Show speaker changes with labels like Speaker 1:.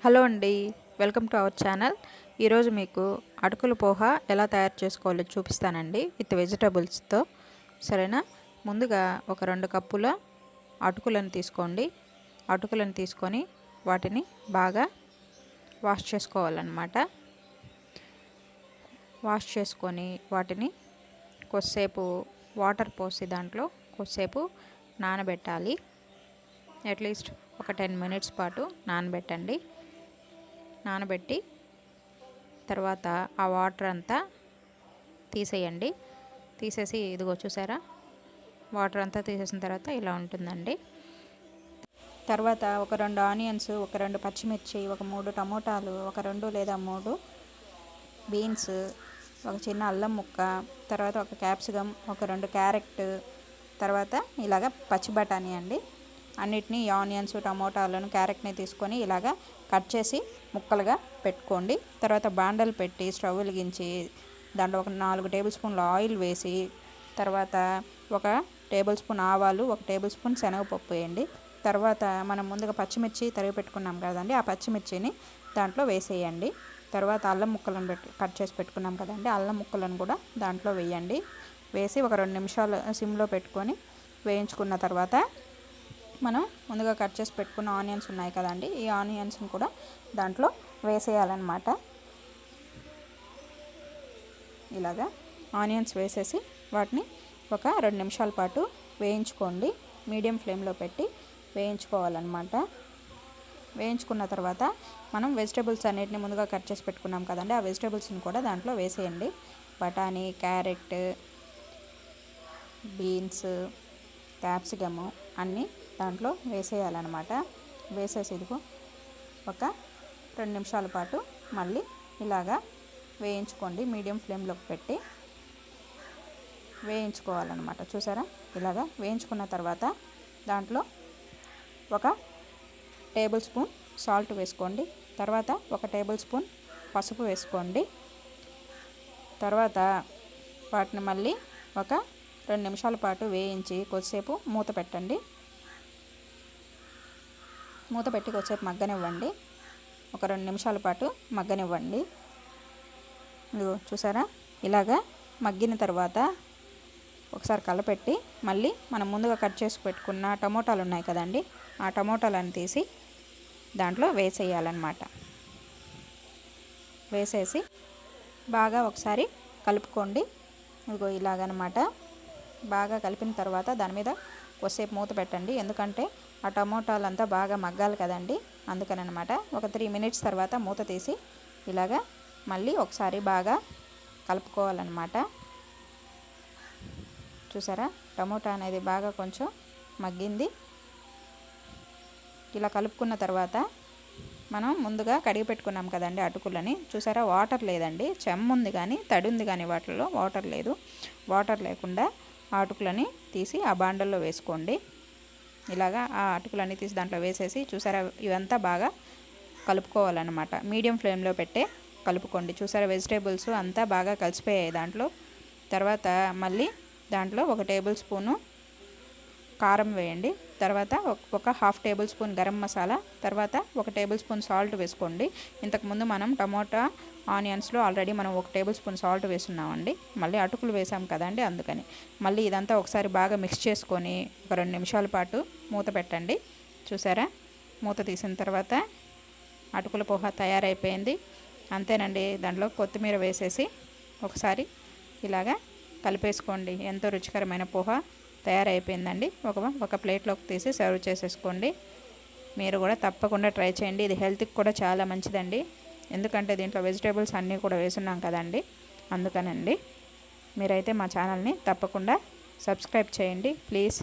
Speaker 1: Hello అండి, welcome to our channel. ఈరోజు మీకు అటుకుల పోహ ఎలా తయారు చేసుకోవాలో చూపిస్తానండి, విత్ వెజిటబుల్స్తో. సరేనా? ముందుగా ఒక 2 కప్పుల అటుకులను తీసుకోండి. అటుకులను తీసుకొని వాటిని బాగా వాష్ చేసుకోవాలన్నమాట. వాష్ చేసుకొని వాటిని కొద్దిసేపు వాటర్ పోసి దాంట్లో కొద్దిసేపు నానబెట్టాలి. అట్లీస్ట్ ఒక 10 మినిట్స్ పాటు నానబెట్టండి. నానబెట్టి తర్వాత ఆ వాటర్ అంతా తీసేయండి. తీసేసి ఇదిగో చూసారా, వాటర్ అంతా తీసేసిన తర్వాత ఇలా ఉంటుందండి. తర్వాత ఒక 2 ఆనియన్స్, ఒక 2 పచ్చిమిర్చి, ఒక 3 టమోటాలు, ఒక 2 లేదా 3 బీన్స్, ఒక చిన్న అల్లం ముక్క, తర్వాత ఒక క్యాప్సికమ్, ఒక 2 క్యారెట్, తర్వాత ఇలాగ పచ్చి బఠానీ అండి. అన్నిటినీ ఆనియన్స్, టమోటాలను, క్యారెట్ని తీసుకొని ఇలాగా కట్ చేసి ముక్కలుగా పెట్టుకోండి. తర్వాత బాండలు పెట్టి స్టవ్ వెలిగించి దాంట్లో ఒక 4 టేబుల్ స్పూన్ల ఆయిల్ వేసి, తర్వాత ఒక టేబుల్ స్పూన్ ఆవాలు, ఒక టేబుల్ స్పూన్ శనగపప్పు వేయండి. తర్వాత మనం ముందుగా పచ్చిమిర్చి తరిగి పెట్టుకున్నాం కదండి, ఆ పచ్చిమిర్చిని దాంట్లో వేసేయండి. తర్వాత అల్లం ముక్కలను కట్ చేసి పెట్టుకున్నాం కదండి, అల్లం ముక్కలను కూడా దాంట్లో వేయండి. వేసి ఒక 2 నిమిషాలు సిమ్లో పెట్టుకొని వేయించుకున్న తర్వాత మనం ముందుగా కట్ చేసి పెట్టుకున్న ఆనియన్స్ ఉన్నాయి కదండి, ఈ ఆనియన్స్ని కూడా దాంట్లో వేసేయాలన్నమాట. ఇలాగా ఆనియన్స్ వేసేసి వాటిని ఒక 2 నిమిషాల పాటు వేయించుకోండి. మీడియం ఫ్లేమ్లో పెట్టి వేయించుకోవాలన్నమాట. వేయించుకున్న తర్వాత మనం వెజిటబుల్స్ అన్నిటిని ముందుగా కట్ చేసి పెట్టుకున్నాం కదండి, ఆ వెజిటబుల్స్ని కూడా దాంట్లో వేసేయండి. బఠానీ, క్యారెట్, బీన్స్, క్యాప్సికము అన్నీ దాంట్లో వేసేయాలన్నమాట. వేసేసి ఇదిగో ఒక 2 నిమిషాల పాటు మళ్ళీ ఇలాగా వేయించుకోండి. మీడియం ఫ్లేమ్లోకి పెట్టి వేయించుకోవాలన్నమాట. చూసారా, ఇలాగా వేయించుకున్న తర్వాత దాంట్లో ఒక టేబుల్ స్పూన్ సాల్ట్ వేసుకోండి. తర్వాత ఒక టేబుల్ స్పూన్ పసుపు వేసుకోండి. తర్వాత వాటిని మళ్ళీ ఒక 2 నిమిషాల పాటు వేయించి కొద్దిసేపు మూత పెట్టండి. మూత పెట్టి కొద్దిసేపు మగ్గనివ్వండి. ఒక 2 నిమిషాల పాటు మగ్గనివ్వండి. ఇదిగో చూసారా, ఇలాగా మగ్గిన తర్వాత ఒకసారి కలపెట్టి మళ్ళీ మనం ముందుగా కట్ చేసి పెట్టుకున్న టమోటాలు ఉన్నాయి కదండి, ఆ టమోటాలను తీసి దాంట్లో వేసేయాలన్నమాట. వేసేసి బాగా ఒకసారి కలుపుకోండి. ఇదిగో ఇలాగనమాట. బాగా కలిపిన తర్వాత దాని మీద కొద్దిసేపు మూత పెట్టండి, ఎందుకంటే ఆ టమోటాలంతా బాగా మగ్గాలి కదండి, అందుకని అనమాట. ఒక 3 మినిట్స్ తర్వాత మూత తీసి ఇలాగా మళ్ళీ ఒకసారి బాగా కలుపుకోవాలన్నమాట. చూసారా, టమోటా అనేది బాగా కొంచెం మగ్గింది. ఇలా కలుపుకున్న తర్వాత మనం ముందుగా కడిగి పెట్టుకున్నాం కదండి అటుకులని, చూసారా వాటర్ లేదండి, చెమ్మ ఉంది కానీ తడి ఉంది కానీ వాటిలో వాటర్ లేదు. వాటర్ లేకుండా ఆ అటుకులని తీసి ఆ బాండల్లో వేసుకోండి. ఇలాగా ఆ అటుకులన్నీ తీసి దాంట్లో వేసేసి చూసారా ఇవంతా బాగా కలుపుకోవాలన్నమాట. మీడియం ఫ్లేమ్లో పెట్టే కలుపుకోండి. చూసారా వెజిటేబుల్స్ అంతా బాగా కలిసిపోయాయి దాంట్లో. తర్వాత మళ్ళీ దాంట్లో ఒక టేబుల్ స్పూను కారం వేయండి. తర్వాత ఒక 1/2 టేబుల్ స్పూన్ గరం మసాలా, తర్వాత ఒక టేబుల్ స్పూన్ సాల్ట్ వేసుకోండి. ఇంతకుముందు మనం టమోటా ఆనియన్స్లో ఆల్రెడీ మనం 1 టేబుల్ స్పూన్ సాల్ట్ వేస్తున్నామండి, మళ్ళీ అటుకులు వేసాం కదండి, అందుకని. మళ్ళీ ఇదంతా ఒకసారి బాగా మిక్స్ చేసుకొని ఒక 2 నిమిషాల పాటు మూత పెట్టండి. చూసారా, మూత తీసిన తర్వాత అటుకుల పోహ తయారైపోయింది. అంతేనండి. దాంట్లో కొత్తిమీర వేసేసి ఒకసారి ఇలాగా కలిపేసుకోండి. ఎంతో రుచికరమైన పోహ తయారైపోయిందండి. ఒక ప్లేట్లోకి తీసి సర్వ్ చేసేసుకోండి. మీరు కూడా తప్పకుండా ట్రై చేయండి. ఇది హెల్త్కి కూడా చాలా మంచిదండి, ఎందుకంటే దీంట్లో వెజిటేబుల్స్ అన్నీ కూడా వేసున్నాం కదండి, అందుకనండి. మీరైతే మా ఛానల్ని తప్పకుండా సబ్స్క్రైబ్ చేయండి ప్లీజ్.